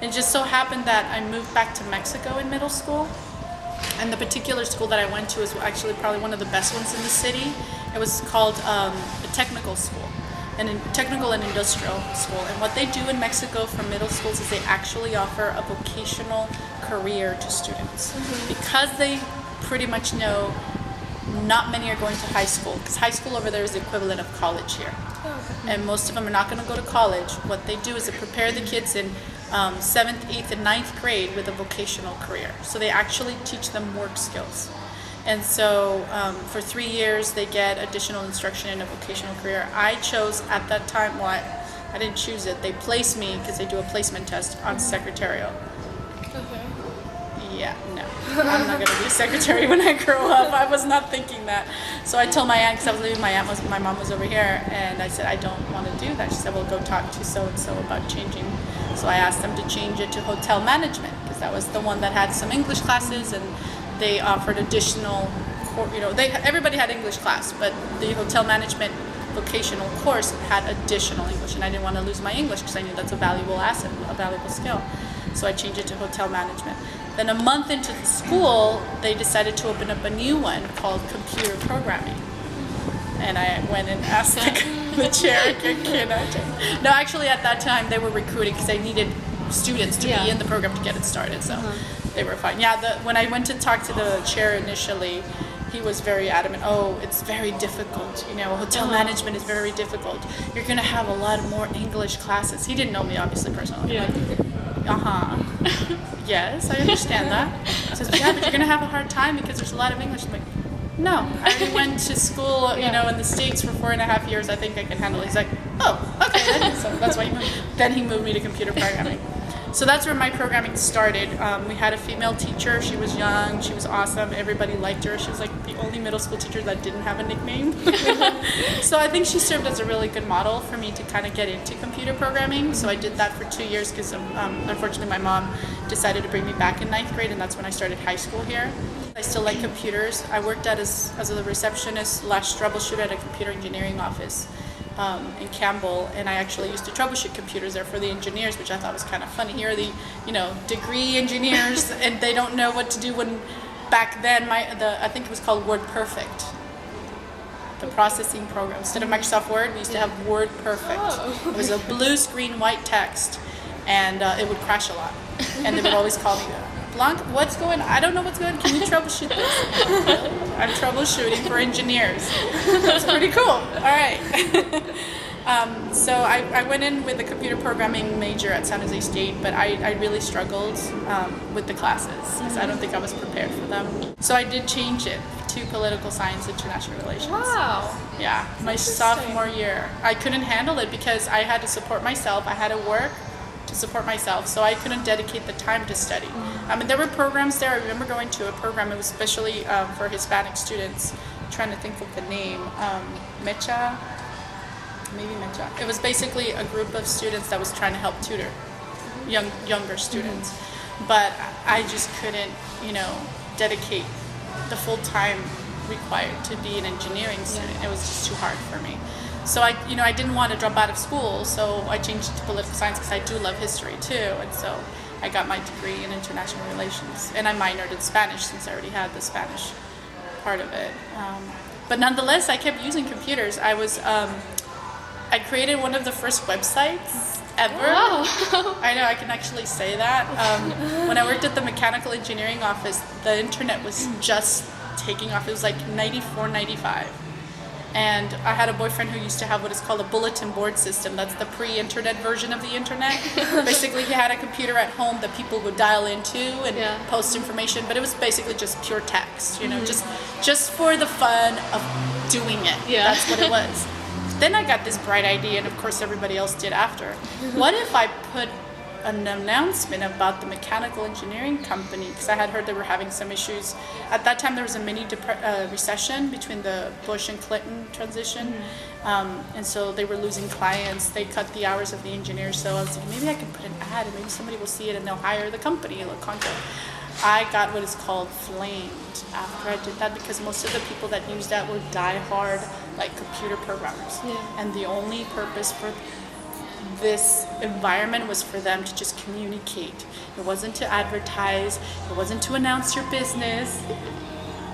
It just so happened that I moved back to Mexico in middle school, and the particular school that I went to is actually probably one of the best ones in the city. It was called a technical school, technical and industrial school. And what they do in Mexico for middle schools is they actually offer a vocational career to students, because they pretty much know not many are going to high school, because high school over there is the equivalent of college here. And most of them are not going to go to college. What they do is they prepare the kids in 7th, 8th, and 9th grade with a vocational career. So they actually teach them work skills. And so for 3 years, they get additional instruction in a vocational career. I chose at that time, well, I didn't choose it. They placed me, because they do a placement test, on secretarial. Okay. Yeah, no. I'm not going to be a secretary when I grow up. I was not thinking that. So I told my aunt, because I was leaving, my mom was over here, and I said, I don't want to do that. She said, well, go talk to so-and-so about changing. So I asked them to change it to hotel management, because that was the one that had some English classes, and they offered additional, everybody had English class, but the hotel management vocational course had additional English, and I didn't want to lose my English, because I knew that's a valuable asset, a valuable skill. So I changed it to hotel management. Then a month into the school, they decided to open up a new one called computer programming. And I went and asked the chair, can I change? No, actually at that time they were recruiting, because they needed students to be in the program to get it started. So they were fine. Yeah, when I went to talk to the chair initially, he was very adamant. Oh, it's very difficult. Hotel management is very difficult. You're going to have a lot more English classes. He didn't know me, obviously, personally. Yeah. Yes, I understand that. He says, yeah, but you're going to have a hard time because there's a lot of English. I'm like, no, I already went to school, in the States for 4.5 years. I think I can handle it. He's like, oh, okay, then. So that's why he moved. Then he moved me to computer programming. So that's where my programming started. We had a female teacher. She was young. She was awesome. Everybody liked her. She was like the only middle school teacher that didn't have a nickname. So I think she served as a really good model for me to kind of get into computer programming. So I did that for 2 years, because unfortunately my mom decided to bring me back in 9th grade, and that's when I started high school here. I still like computers. I worked as a receptionist / troubleshooter at a computer engineering office in Campbell, and I actually used to troubleshoot computers there for the engineers, which I thought was kind of funny. Here are the degree engineers, and they don't know what to do. When back then I think it was called WordPerfect, the processing program. Instead of Microsoft Word, we used to have WordPerfect. It was a blue screen, white text, and it would crash a lot, and they would always call me, Blanca, I don't know what's going on. Can you troubleshoot this? Really? I'm troubleshooting for engineers. That's pretty cool. All right. So I went in with a computer programming major at San Jose State, but I really struggled with the classes, because I don't think I was prepared for them. So I did change it to political science, international relations. Wow. Yeah, my sophomore year. I couldn't handle it, because I had to support myself. I had to work to support myself, so I couldn't dedicate the time to study. There were programs there. I remember going to a program. It was especially for Hispanic students. I'm trying to think of the name. Mecha. It was basically a group of students that was trying to help tutor younger students. But I just couldn't, dedicate the full time required to be an engineering student. It was just too hard for me. So I didn't want to drop out of school, so I changed it to political science, because I do love history too, and so I got my degree in international relations, and I minored in Spanish, since I already had the Spanish part of it. But nonetheless, I kept using computers. I created one of the first websites ever. Wow. I know, I can actually say that. When I worked at the mechanical engineering office, the internet was just taking off. It was like 94, 95. And I had a boyfriend who used to have what is called a bulletin board system. That's the pre-internet version of the internet. Basically, he had a computer at home that people would dial into and post information, but it was basically just pure text, just for the fun of doing it. Yeah. That's what it was. Then I got this bright idea, and of course everybody else did after. What if I put an announcement about the mechanical engineering company, because I had heard they were having some issues. At that time, there was a mini recession between the Bush and Clinton transition, and so they were losing clients. They cut the hours of the engineers, so I was like, maybe I can put an ad, and maybe somebody will see it, and they'll hire the company, the contract. I got what is called flamed after I did that, because most of the people that used that were die-hard, computer programmers. Yeah. And the only purpose for this environment was for them to just communicate. It wasn't to advertise. It wasn't to announce your business.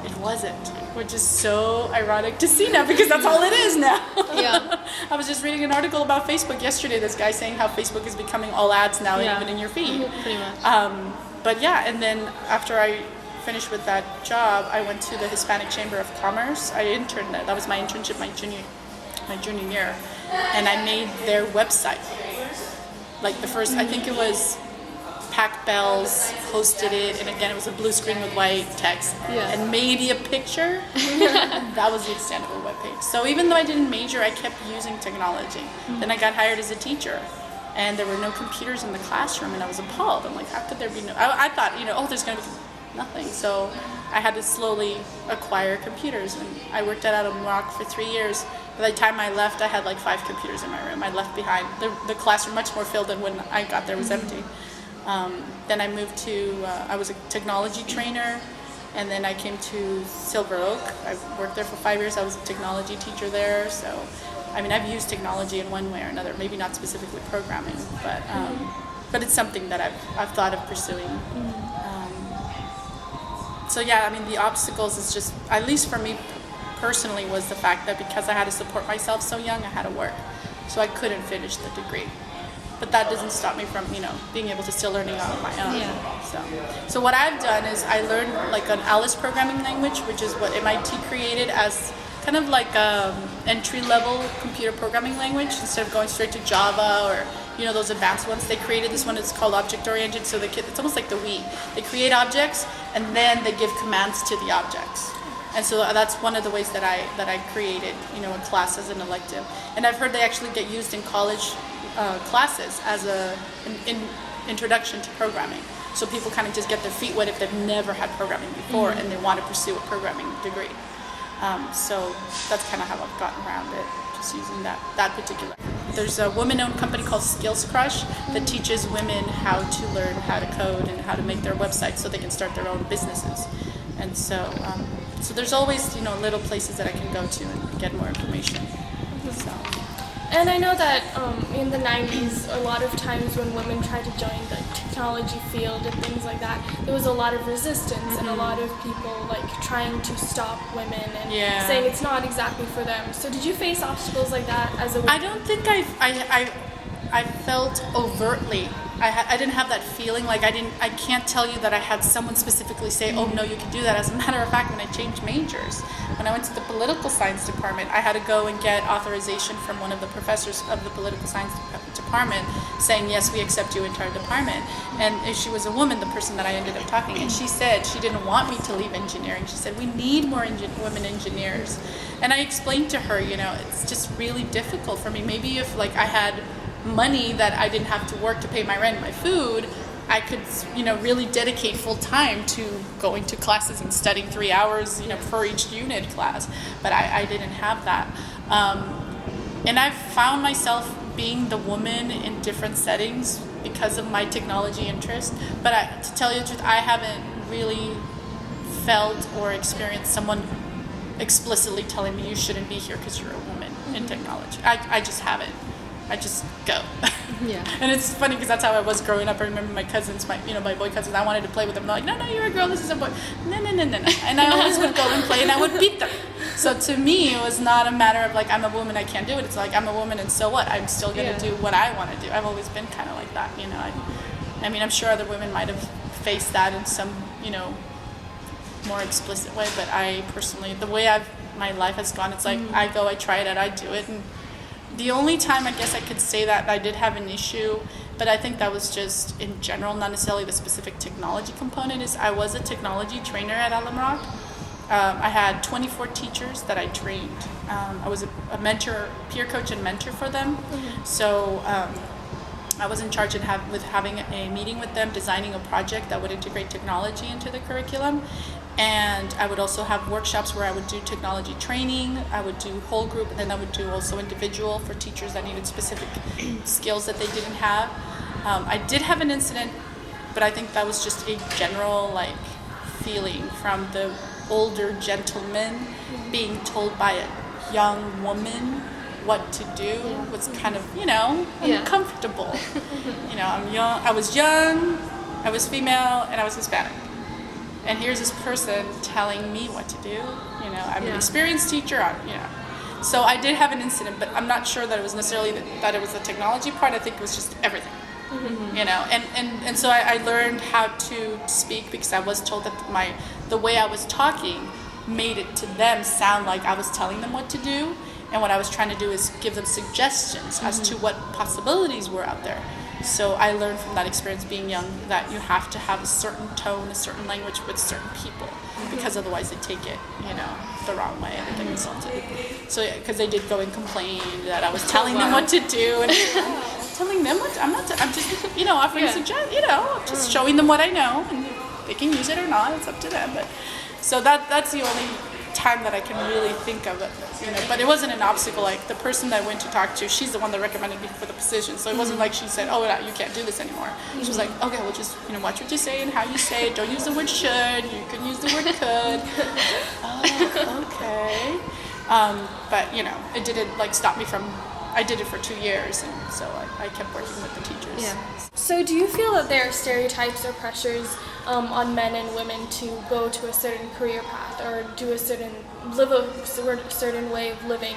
It wasn't, which is so ironic to see now because that's all it is now. Yeah. I was just reading an article about Facebook yesterday. This guy saying how Facebook is becoming all ads now, even in your feed. Pretty much. But yeah, and then after I finished with that job, I went to the Hispanic Chamber of Commerce. I interned there. That was my internship my junior year, and I made their website. Like the first, I think it was Pac Bells hosted it, and again it was a blue screen with white text and maybe a picture. That was the extent of a webpage. So even though I didn't major, I kept using technology. Then I got hired as a teacher, and there were no computers in the classroom, and I was appalled. I'm like, how could there be no? I thought, there's going to be nothing. So I had to slowly acquire computers, and I worked at Alexis for 3 years. By the time I left, I had like 5 computers in my room. I left behind the classroom much more filled than when I got there. It was empty. Then I moved to, I was a technology trainer, and then I came to Silver Oak. I worked there for 5 years. I was a technology teacher there. So, I mean, I've used technology in one way or another, maybe not specifically programming, but it's something that I've thought of pursuing. So yeah, I mean, the obstacles is just, at least for me personally, was the fact that because I had to support myself so young, I had to work. So I couldn't finish the degree. But that doesn't stop me from, being able to still learning on my own. Yeah. So what I've done is I learned like an Alice programming language, which is what MIT created as kind of like entry-level computer programming language. Instead of going straight to Java or those advanced ones, they created this one. It's called object-oriented. So it's almost like the Wii. They create objects and then they give commands to the objects. And so that's one of the ways that I created, a class as an elective. And I've heard they actually get used in college classes as an introduction to programming. So people kind of just get their feet wet if they've never had programming before and they want to pursue a programming degree. So that's kind of how I've gotten around it, just using that particular. There's a woman-owned company called Skills Crush that teaches women how to learn how to code and how to make their websites so they can start their own businesses. And so there's always, little places that I can go to and get more information. So. And I know that in the 90s, a lot of times when women tried to join the technology field and things like that, there was a lot of resistance and a lot of people like trying to stop women and saying it's not exactly for them. So did you face obstacles like that as a woman? I don't think I felt overtly. I didn't have that feeling. Like I can't tell you that I had someone specifically say, oh no, you can do that. As a matter of fact, when I changed majors, when I went to the political science department, I had to go and get authorization from one of the professors of the political science department saying, yes, we accept you into our department. And if she was a woman, the person that I ended up talking, and she said she didn't want me to leave engineering. She said, we need more women engineers. And I explained to her, it's just really difficult for me. Maybe if like I had money that I didn't have to work to pay my rent and my food, I could, really dedicate full time to going to classes and studying 3 hours, for each unit class. But I didn't have that. And I've found myself being the woman in different settings because of my technology interest. But to tell you the truth, I haven't really felt or experienced someone explicitly telling me you shouldn't be here because you're a woman in technology. I just haven't. I just go. Yeah. And it's funny because that's how I was growing up. I remember my cousins, my boy cousins, I wanted to play with them. They're like, no, you're a girl, this is a boy. No. And I always would go and play and I would beat them. So to me, it was not a matter of like, I'm a woman, I can't do it. It's like, I'm a woman and so what? I'm still going to do what I want to do. I've always been kind of like that, I mean, I'm sure other women might have faced that in some, more explicit way. But I personally, the way my life has gone, it's like, I go, I try it, I do it. And the only time I guess I could say that I did have an issue, but I think that was just in general, not necessarily the specific technology component, is I was a technology trainer at Alexis. I had 24 teachers that I trained. I was a mentor, peer coach and mentor for them. So I was in charge with having a meeting with them, designing a project that would integrate technology into the curriculum. And I would also have workshops where I would do technology training, I would do whole group, and then I would do also individual for teachers that needed specific skills that they didn't have. I did have an incident, but I think that was just a general feeling from the older gentleman being told by a young woman what to do was kind of, uncomfortable. I was young, I was female, and I was Hispanic. And here's this person telling me what to do. I'm an experienced teacher, So I did have an incident, but I'm not sure that it was necessarily that it was the technology part. I think it was just everything. And so I learned how to speak because I was told that the way I was talking made it to them sound like I was telling them what to do, and what I was trying to do is give them suggestions as to what possibilities were out there. So I learned from that experience being young that you have to have a certain tone, a certain language with certain people, because otherwise they take it, the wrong way and they get insulted. So because they did go and complain that I was telling them what to do, and telling them what I'm just offering suggestions, I'm just showing them what I know, and they can use it or not. It's up to them. But so that's the only time that I can really think of it, but it wasn't an obstacle. Like the person that I went to talk to, she's the one that recommended me for the position, so it wasn't like she said, you can't do this anymore. She was like, okay, well just watch what you say and how you say it, don't use the word should, you can use the word could. Okay. But it didn't stop me from, I did it for 2 years, and so I kept working with the teachers. So do you feel that there are stereotypes or pressures on men and women to go to a certain career path or live a certain way of living?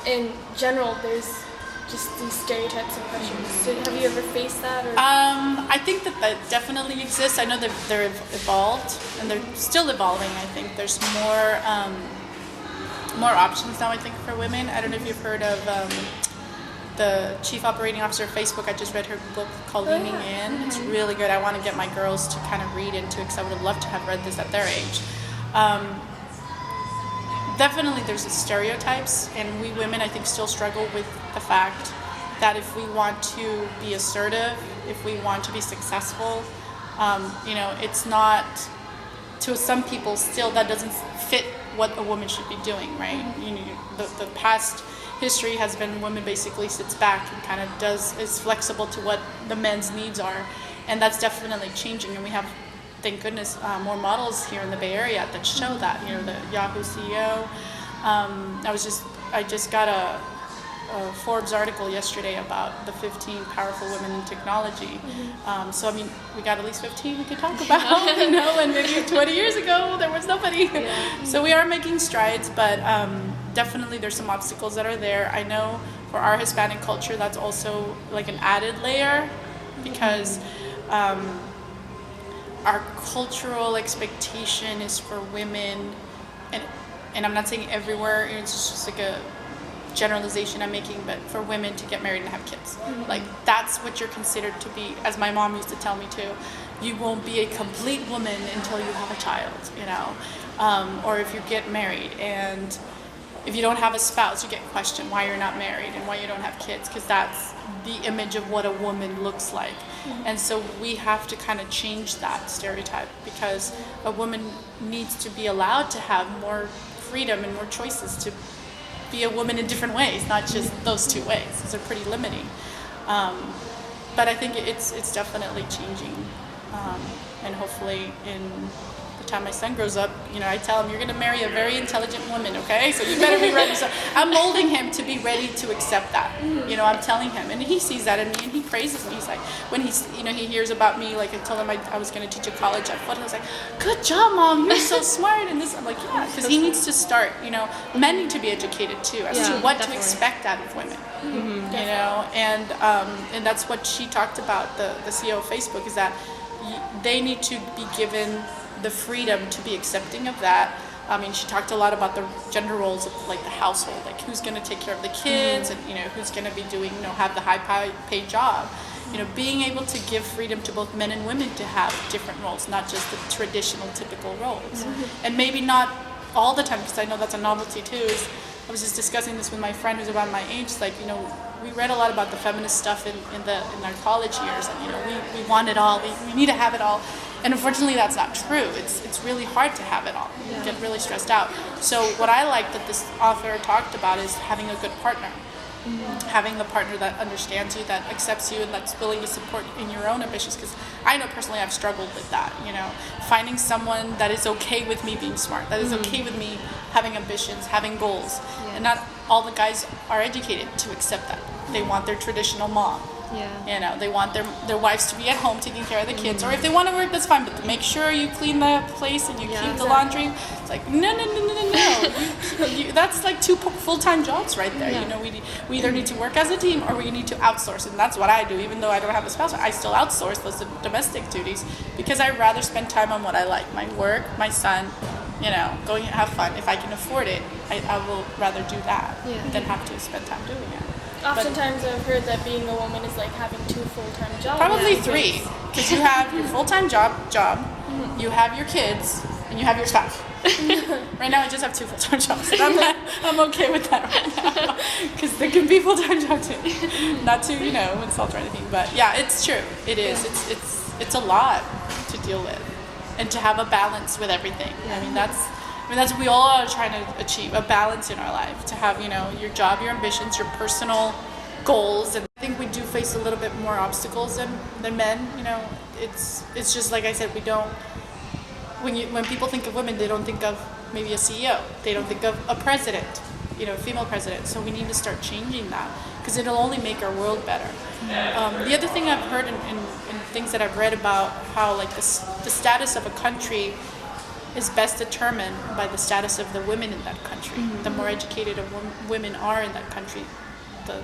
In general, there's just these stereotypes and pressures. So have you ever faced that? Or? I think that definitely exists. I know that they're evolved, and they're still evolving. I think there's more options now, I think, for women. I don't know if you've heard of the chief operating officer of Facebook. I just read her book called Leaning In. It's really good. I want to get my girls to kind of read into it because I would have loved to have read this at their age. Definitely there's stereotypes, and we women, I think, still struggle with the fact that if we want to be assertive, if we want to be successful, it's not, to some people still, that doesn't fit what a woman should be doing, right? The past history has been women basically sits back and kind of is flexible to what the men's needs are, and that's definitely changing. And we have, thank goodness, more models here in the Bay Area that show that. The Yahoo CEO. I just got a Forbes article yesterday about the 15 powerful women in technology. So we got at least 15 we could talk about, and maybe 20 years ago there was nobody. So we are making strides, but definitely there's some obstacles that are there. I know for our Hispanic culture that's also like an added layer, because our cultural expectation is for women, and I'm not saying everywhere, it's just like a generalization I'm making, but for women to get married and have kids. Like that's what you're considered to be, as my mom used to tell me too. You won't be a complete woman until you have a child, or if you get married, and if you don't have a spouse, you get questioned why you're not married and why you don't have kids, because that's the image of what a woman looks like. And so we have to kind of change that stereotype, because a woman needs to be allowed to have more freedom and more choices to be a woman in different ways, not just those two ways. Those are pretty limiting. But I think it's definitely changing, and hopefully in the time my son grows up, I tell him, you're going to marry a very intelligent woman, okay? So you better be ready. So I'm molding him to be ready to accept that. I'm telling him, and he sees that in me, and he praises me. He's like, when he hears about me, like I told him I was going to teach at college at Foot, I was like, good job, Mom, you're so smart. And this, I'm like, yeah, because he needs to start, men need to be educated too as to what to expect out of women. And that's what she talked about, the CEO of Facebook, is that they need to be given the freedom to be accepting of that. She talked a lot about the gender roles of like the household, like who's going to take care of the kids, and who's going to be doing, have the high paid job. Being able to give freedom to both men and women to have different roles, not just the traditional typical roles. And maybe not all the time, because I know that's a novelty too. I was just discussing this with my friend who's around my age. Like, we read a lot about the feminist stuff in our college years, and we want it all. We need to have it all. And unfortunately, that's not true. It's really hard to have it all. You get really stressed out. So what I like that this author talked about is having a good partner. Having a partner that understands you, that accepts you, and that's willing to support in your own ambitions. Because I know personally I've struggled with that, finding someone that is okay with me being smart, that is okay with me having ambitions, having goals, and not all the guys are educated to accept that. They want their traditional mom. Yeah. You know, they want their wives to be at home taking care of the kids, or if they want to work, that's fine, but make sure you clean the place and you keep the laundry. It's like, no. That's like 2 full-time jobs right there. You know, we either need to work as a team or we need to outsource, and that's what I do. Even though I don't have a spouse, I still outsource those domestic duties because I'd rather spend time on what I like, my work, my son, you know, going and have fun. If I can afford it, I will rather do that than have to spend time doing it. Oftentimes I've heard that being a woman is like having 2 full-time jobs. Probably 3, because you have your full-time job, you have your kids, and you have your spouse. Right now I just have 2 full-time jobs, and I'm okay with that right now, because there can be full-time jobs too. Not to, you know, insult or anything, but yeah, it's true. It is. It's a lot to deal with, and to have a balance with everything. I mean, that's what we all are trying to achieve, a balance in our life, to have, you know, your job, your ambitions, your personal goals. And I think we do face a little bit more obstacles than men. You know, it's just like I said, we don't, when people think of women, they don't think of maybe a CEO, they don't think of a president, you know, a female president. So we need to start changing that, because it'll only make our world better. The other thing I've heard in things that I've read about how, like, the status of a country is best determined by the status of the women in that country. The more educated women are in that country, the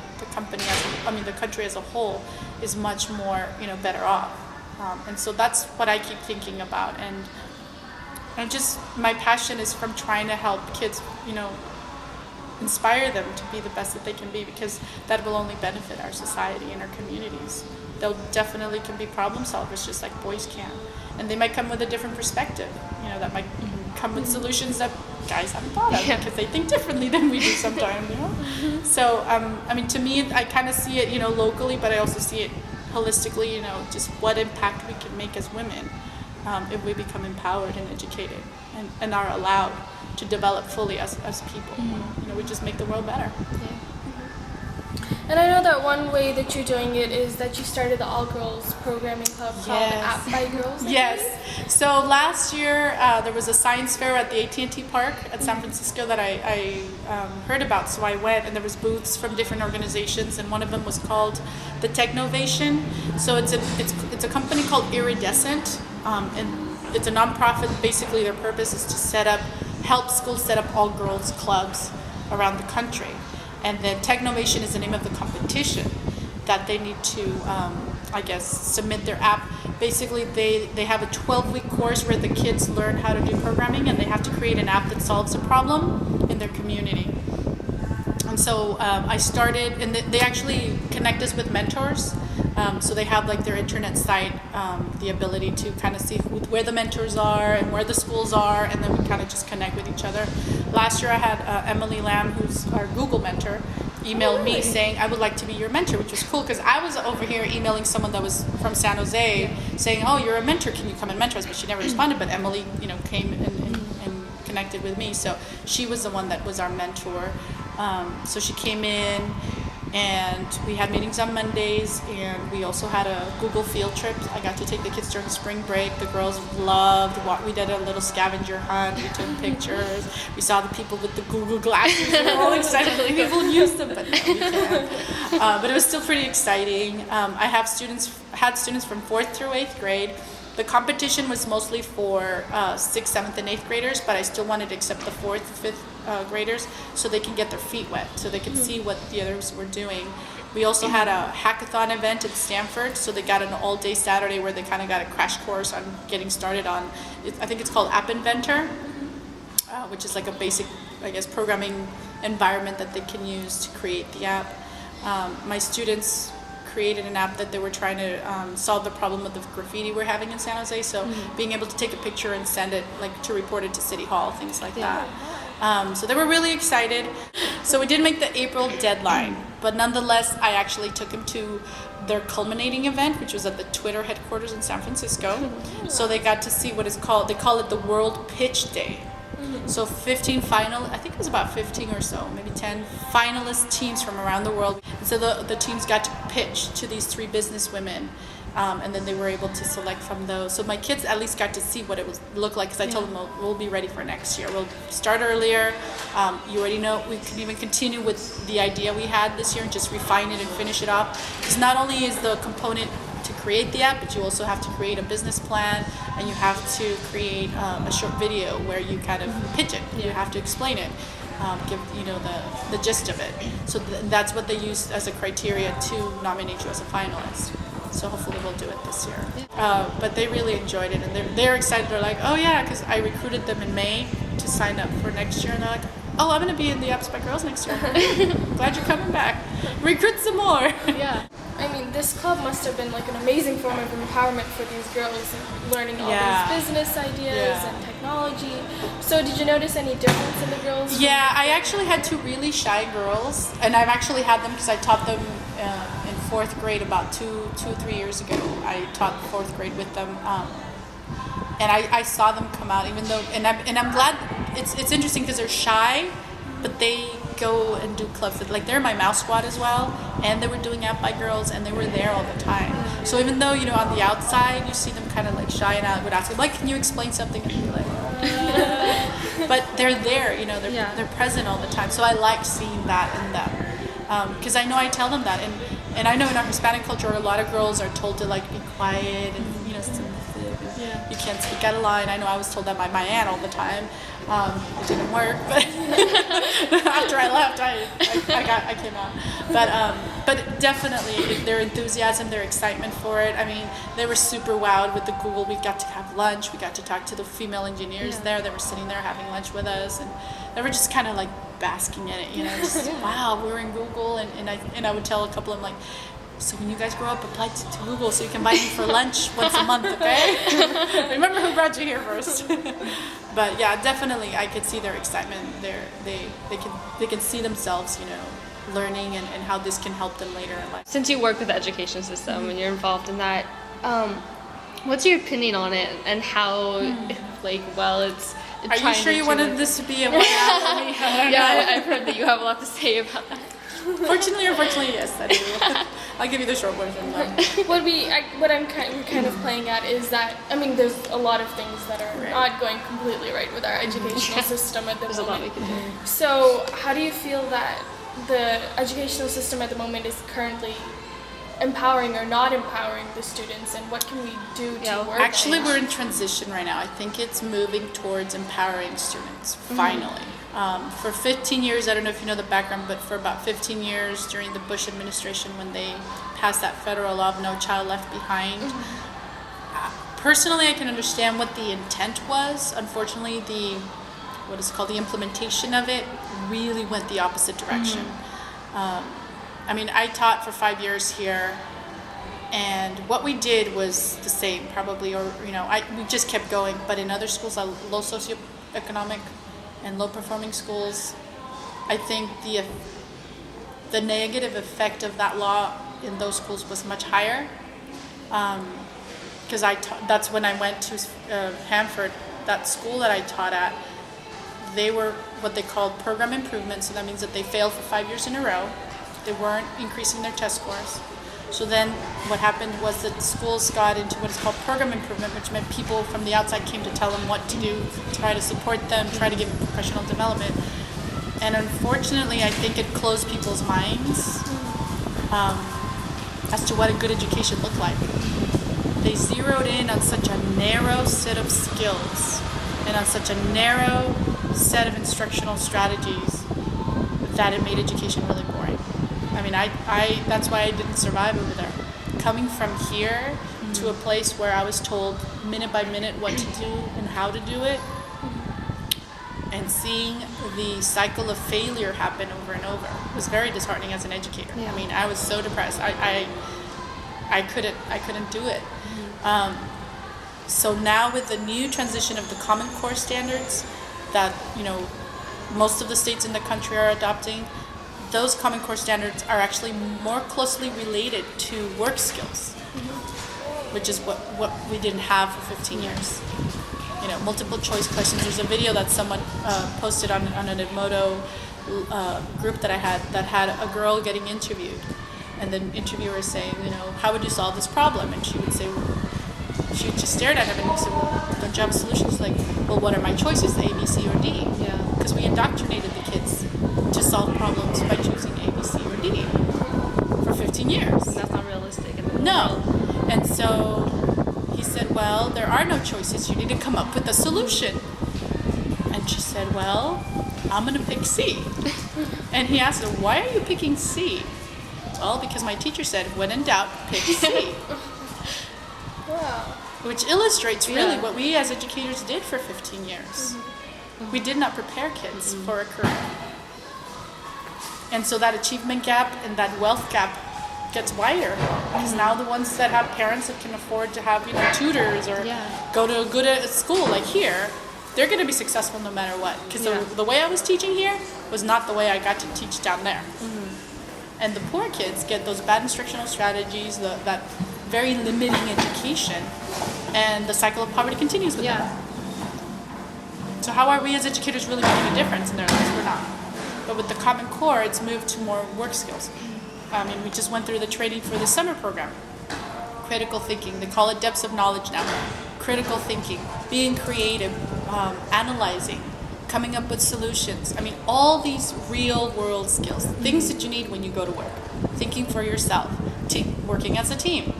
country as a whole is much more, you know, better off. And so that's what I keep thinking about. And just my passion is from trying to help kids, you know, inspire them to be the best that they can be, because that will only benefit our society and our communities. They'll definitely can be problem solvers just like boys can. And they might come with a different perspective, you know, that might come with solutions that guys haven't thought of because they think differently than we do sometimes, you know? So, I mean, to me, I kind of see it, you know, locally, but I also see it holistically, you know, just what impact we can make as women if we become empowered and educated and are allowed to develop fully as people. You know, we just make the world better. And I know that one way that you're doing it is that you started the all-girls programming club called App by Girls. Yes. So last year there was a science fair at the AT&T Park at San Francisco that I heard about. So I went, and there was booths from different organizations, and one of them was called the Technovation. So it's a company called Iridescent, and it's a nonprofit. Basically, their purpose is to help schools set up all-girls clubs around the country. And then Technovation is the name of the competition that they need to, submit their app. Basically, they have a 12-week course where the kids learn how to do programming, and they have to create an app that solves a problem in their community. And so I started, and they actually connect us with mentors. So they have like their internet site, the ability to kind of see where the mentors are and where the schools are, and then we kind of just connect with each other. Last year I had Emily Lamb, who's our Google mentor, emailed me saying, I would like to be your mentor, which was cool because I was over here emailing someone that was from San Jose saying, oh, you're a mentor, can you come and mentor us? But she never responded, but Emily, you know, came and connected with me. So she was the one that was our mentor. So she came in, and we had meetings on Mondays, and we also had a Google field trip. I got to take the kids during spring break. The girls loved what we did, a little scavenger hunt. We took pictures. We saw the people with the Google glasses. We were all excited. Like, people use them, but no, we can't. But it was still pretty exciting. I had students from 4th through 8th grade. The competition was mostly for 6th, 7th, and 8th graders, but I still wanted to accept the 4th, 5th graders so they can get their feet wet, so they can see what the others were doing. We also had a hackathon event at Stanford, so they got an all-day Saturday where they kind of got a crash course on getting started on, I think it's called App Inventor, which is like a basic, I guess, programming environment that they can use to create the app. My students created an app that they were trying to solve the problem with the graffiti we're having in San Jose, so being able to take a picture and send it, like to report it to City Hall, things like that. So they were really excited. So we did make the April deadline, but nonetheless, I actually took them to their culminating event, which was at the Twitter headquarters in San Francisco. So they got to see what is called, they call it the World Pitch Day. So 15 I think it was about 15 or so, maybe 10 finalist teams from around the world. And so the teams got to pitch to these 3 business women And then they were able to select from those. So my kids at least got to see what it was look like, because I told them we'll be ready for next year. We'll start earlier. You already know we can even continue with the idea we had this year and just refine it and finish it off. Because not only is the component to create the app, but you also have to create a business plan, and you have to create a short video where you kind of pitch it. You have to explain it. Give the gist of it. So that's what they used as a criteria to nominate you as a finalist. So hopefully we'll do it this year. But they really enjoyed it, and they're excited. They're like, oh yeah, because I recruited them in May to sign up for next year, and they're like, oh, I'm going to be in the Apps by Girls next year. Glad you're coming back. Recruit some more. Yeah. I mean, this club must have been like an amazing form of empowerment for these girls, learning all these business ideas and technology. So did you notice any difference in the girls? Yeah, I actually had two really shy girls, and I've actually had them because I taught them in fourth grade about 3 years ago. I taught fourth grade with them, and I saw them come out, even though, and I'm glad. It's interesting because they're shy, but they go and do clubs. Like they're my mouse squad as well, and they were doing App by Girls, and they were there all the time. So even though on the outside you see them kind of like shy, and I would ask them like, can you explain something, and they'd be like, but they're there. They're present all the time. So I like seeing that in them, because I know I tell them that, and I know in our Hispanic culture a lot of girls are told to like be quiet and you can't speak out of line. I know I was told that by my aunt all the time. It didn't work, but after I left, I came out. But definitely their enthusiasm, their excitement for it. I mean, they were super wowed with the Google. We got to have lunch. We got to talk to the female engineers there. They were sitting there having lunch with us, and they were just kind of like basking in it. Just, wow, we were in Google, and I would tell a couple of them like, so when you guys grow up, apply to Google so you can buy me for lunch once a month, okay? Remember who brought you here first. But yeah, definitely, I could see their excitement. They can see themselves, learning and how this can help them later in life. Since you work with the education system and you're involved in that, what's your opinion on it and how, it's Are you sure you wanted this to be a 1 hour? I've heard that you have a lot to say about that. Fortunately or unfortunately, yes, I do. I'll give you the short version. What I'm kind of playing at is that, I mean, there's a lot of things that are not going completely right with our educational system at the moment. There's a lot we can do. So how do you feel that the educational system at the moment is currently empowering or not empowering the students, and what can we do to work? Actually, we're in transition right now. I think it's moving towards empowering students, finally. For 15 years, I don't know if you know the background, but for about 15 years during the Bush administration, when they passed that federal law of No Child Left Behind, personally, I can understand what the intent was. Unfortunately, the implementation of it really went the opposite direction. I mean, I taught for 5 years here, and what we did was the same, probably, or we just kept going. But in other schools, low socioeconomic and low-performing schools, I think the negative effect of that law in those schools was much higher. Because that's when I went to Hanford, that school that I taught at. They were what they called program improvement, so that means that they failed for 5 years in a row. They weren't increasing their test scores. So then what happened was that schools got into what is called program improvement, which meant people from the outside came to tell them what to do, try to support them, try to give them professional development. And unfortunately, I think it closed people's minds as to what a good education looked like. They zeroed in on such a narrow set of skills and on such a narrow set of instructional strategies that it made education really boring. I mean, that's why I didn't survive over there. Coming from here to a place where I was told minute by minute what to do and how to do it, and seeing the cycle of failure happen over and over was very disheartening as an educator. I mean, I was so depressed. I couldn't do it. So now with the new transition of the Common Core standards that most of the states in the country are adopting, those Common Core standards are actually more closely related to work skills, which is what we didn't have for 15 years. Multiple choice questions. There's a video that someone posted on an Edmodo group that I had that had a girl getting interviewed, And the interviewer is saying, how would you solve this problem? And she would say, she just stared at him and he said, well, don't you have a solution? She's like, well, what are my choices, A, B, C, or D? Yeah. Because we indoctrinated the kids to solve problems by choosing A, B, C, or D for 15 years. That's not realistic. No. And so he said, well, there are no choices. You need to come up with a solution. And she said, well, I'm going to pick C. And he asked her, why are you picking C? Well, because my teacher said, when in doubt, pick C. Wow. Which illustrates really what we as educators did for 15 years. We did not prepare kids for a career. And so that achievement gap and that wealth gap gets wider. Because now the ones that have parents that can afford to have, tutors or go to a good school like here, they're going to be successful no matter what. Because the way I was teaching here was not the way I got to teach down there. And the poor kids get those bad instructional strategies, that very limiting education, and the cycle of poverty continues with them. So how are we as educators really making a difference in their lives? We're not. But with the Common Core, it's moved to more work skills. We just went through the training for the summer program. Critical thinking, they call it depths of knowledge now. Critical thinking, being creative, analyzing, coming up with solutions. All these real world skills, things that you need when you go to work. Thinking for yourself, working as a team,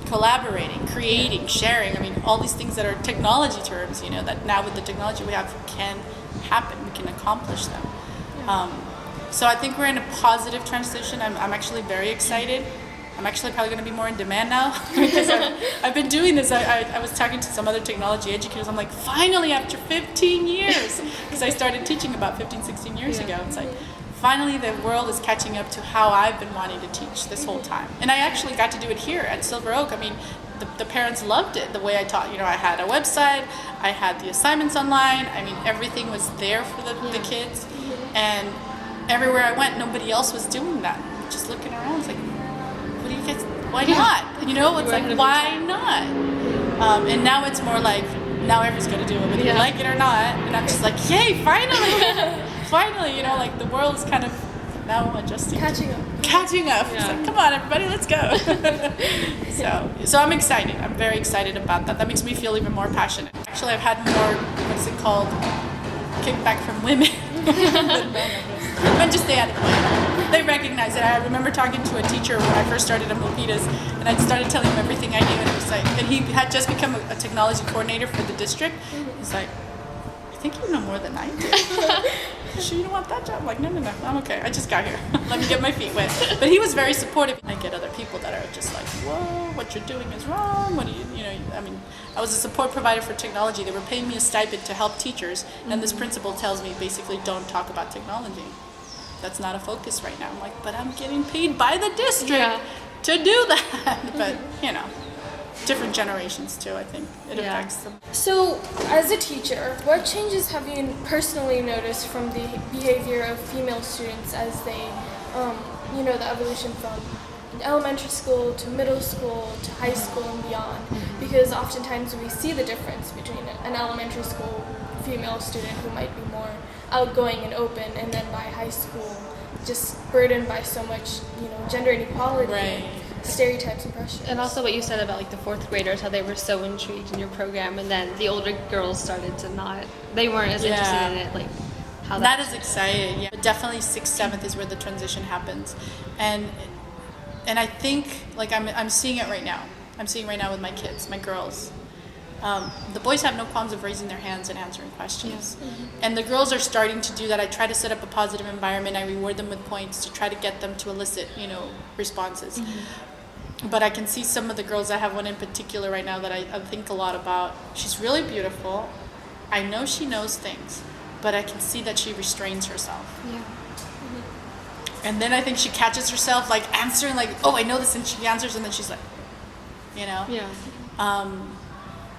collaborating, creating, sharing. All these things that are technology terms, that now with the technology we have can happen. We can accomplish them. So I think we're in a positive transition. I'm actually very excited. I'm actually probably going to be more in demand now because I've been doing this. I was talking to some other technology educators. I'm like, finally, after 15 years, because I started teaching about 15, 16 years ago. It's like, finally the world is catching up to how I've been wanting to teach this whole time. And I actually got to do it here at Silver Oak. The parents loved it, the way I taught. I had a website, I had the assignments online. Everything was there for the kids. And everywhere I went, nobody else was doing that. Just looking around, it's like, what do you guys, why not? It's like, why not? And now it's more like, now everyone's going to do it, whether you like it or not. And I'm just like, yay, finally! Finally, the world is kind of now adjusting. Catching up. Yeah. It's like, come on, everybody, let's go. So I'm excited. I'm very excited about that. That makes me feel even more passionate. Actually, I've had more, kickback from women. And just they they recognize it. I remember talking to a teacher when I first started at Milpitas, and I started telling him everything I knew, and it was like, and he had just become a technology coordinator for the district. He's like, I think you know more than I do. Sure you don't want that job? I'm like, no, I'm okay. I just got here. Let me get my feet wet. But he was very supportive. I get other people that are just like, whoa, what you're doing is wrong. What do you I was a support provider for technology. They were paying me a stipend to help teachers, and this principal tells me basically don't talk about technology. That's not a focus right now. I'm like, but I'm getting paid by the district to do that. But, different generations too, I think. It affects them. So, as a teacher, what changes have you personally noticed from the behavior of female students as they, the evolution from elementary school to middle school to high school and beyond? Because oftentimes we see the difference between an elementary school female student who might be more outgoing and open, and then by high school just burdened by so much, gender inequality, stereotypes and pressures. And also what you said about the fourth graders, how they were so intrigued in your program, and then the older girls started to they weren't as interested in it. How that is exciting. Yeah, but definitely 6th, 7th is where the transition happens, and I think I'm seeing it right now. I'm seeing right now with my kids, my girls. The boys have no qualms of raising their hands and answering questions. And the girls are starting to do that. I try to set up a positive environment. I reward them with points to try to get them to elicit, responses. But I can see some of the girls, I have one in particular right now that I think a lot about. She's really beautiful. I know she knows things, but I can see that she restrains herself. And then I think she catches herself answering oh, I know this, and she answers, and then she's like,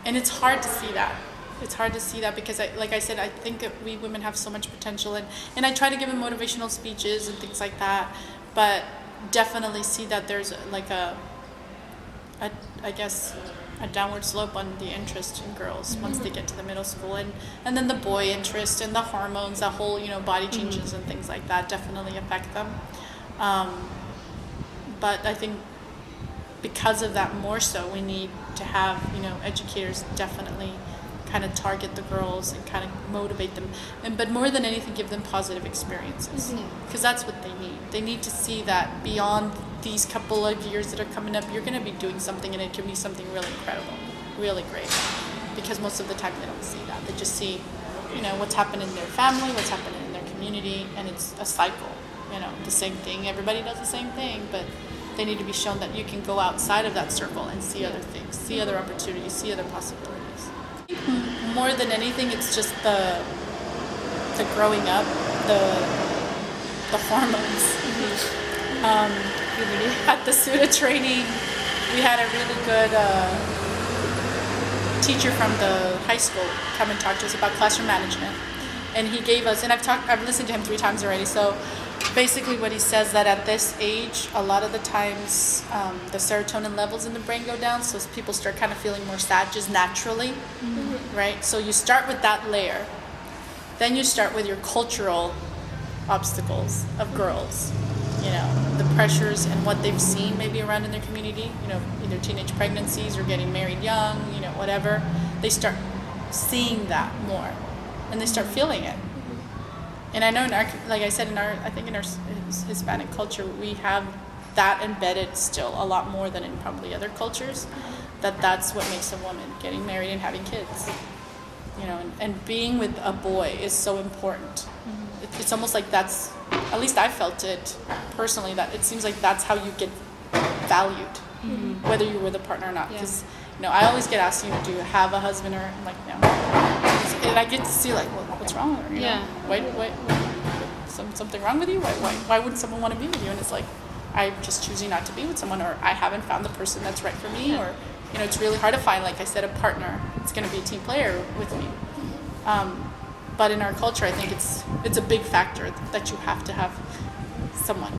and it's hard to see that. It's hard to see that because, like I said, I think that we women have so much potential, and I try to give them motivational speeches and things like that, but definitely see that there's a downward slope on the interest in girls once they get to the middle school, and then the boy interest and the hormones, the whole body changes and things like that definitely affect them. But I think because of that more so, we need to have, educators definitely kind of target the girls and kind of motivate them. But more than anything, give them positive experiences. Because that's what they need. They need to see that beyond these couple of years that are coming up, you're going to be doing something, and it can be something really incredible, really great. Because most of the time they don't see that. They just see, what's happening in their family, what's happening in their community, and it's a cycle. The same thing. Everybody does the same thing, but they need to be shown that you can go outside of that circle and see other things, see other opportunities, see other possibilities. More than anything, it's just the growing up, the hormones. At the SUDA training, we had a really good teacher from the high school come and talk to us about classroom management, and he gave us, and I've listened to him 3 times already. So basically, what he says that at this age, a lot of the times the serotonin levels in the brain go down, so people start kind of feeling more sad just naturally, right? So you start with that layer, then you start with your cultural obstacles of girls, the pressures and what they've seen maybe around in their community, either teenage pregnancies or getting married young, whatever. They start seeing that more, and they start feeling it. And I know like I said, I think in our Hispanic culture, we have that embedded still a lot more than in probably other cultures, that's what makes a woman, getting married and having kids. And being with a boy is so important. It's almost like that's, at least I felt it personally, that it seems like that's how you get valued, whether you're with a partner or not. Because, I always get asked, do you have a husband, or I'm like, no. And I get to see, like, what's wrong? Or, why, something wrong with you? Why wouldn't someone want to be with you? And it's like, I'm just choosing not to be with someone, or I haven't found the person that's right for me, or, it's really hard to find, like I said, a partner. It's going to be a team player with me. But in our culture, I think it's a big factor that you have to have someone